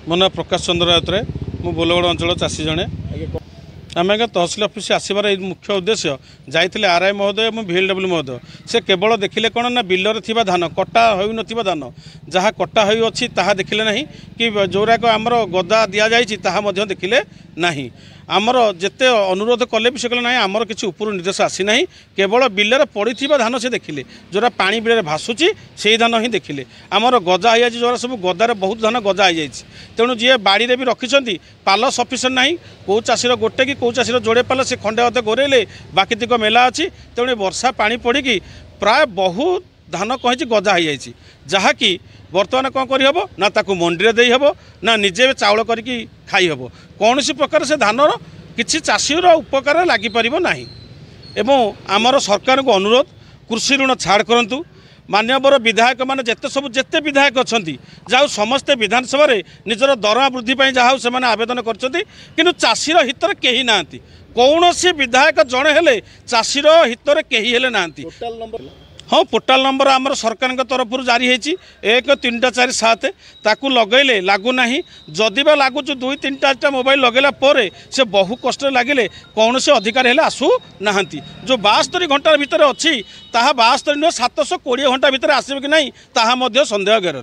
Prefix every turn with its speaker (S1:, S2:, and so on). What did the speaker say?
S1: मो ना प्रकाश चंद्र राउतराय मु बोलगड़ अंचल चाषी जड़े आम आगे तहसिल अफिस आसबार मुख्य उद्देश्य जाइए आरआई महोदय और VLW महोदय से केवल देखिले कौन ना बिलर थी धान कटा हो धान जहाँ कटा हो अच्छी ताहा देखिले ना कि जोराक आमर गदा दि जाए देखिले ना आमर जिते अनुरोध कले भी से कहले ना आमर किसी उपर निर्देश आसी ना केवल बिलर पड़ी धान से देखिले जोरा पानी बिल भासुची से धान ही देखिले आमर गजा हो जोरा सब गदार बहुत धान गजा हो जाए तेणु जी बाड़ी भी रखिंट पाल सफिसीयंट ना कौ चाषीर गोटे कि कौ चाषीर जोड़े पाल से खंडे अधे गोरेले बाकी तिक मेला अच्छी तेणु वर्षा पानी पड़ी प्राय बहुत धान कहीं गजा हो जाए जहाँकि बर्तमान कौन करहब ना ताकू मंडी दे हेब ना निजे चाउल करके खाई हेब कौन प्रकार से धानर किसी चाषीर उपकार लगिपर ना एवं आमर सरकार को अनुरोध कृषि ऋण छाड़ करूँ मान्यवर विधायक मैंने जिते विधायक अच्छा जहाँ समस्ते विधानसभा निजर दरमा वृद्धि जहाँ से आवेदन कर चाषीर हितर कहीं ना कौन विधायक जड़े हेले चाषीर हितर कहीं हेले ना हाँ पोर्टाल नंबर आमर सरकार तरफ जारी होती 1347 ताकू लगैले लागूना जदि बा लगुच 2-3टा मोबाइल लगेला पर से बहु कष्ट लगे कौन से अधिकारी हेले आसू ना जो 72 घंटा भितर अच्छी ताहा 72 नुह 720 घंटा भितर आसवे कि नहीं ताहा मध्य संदेह घेर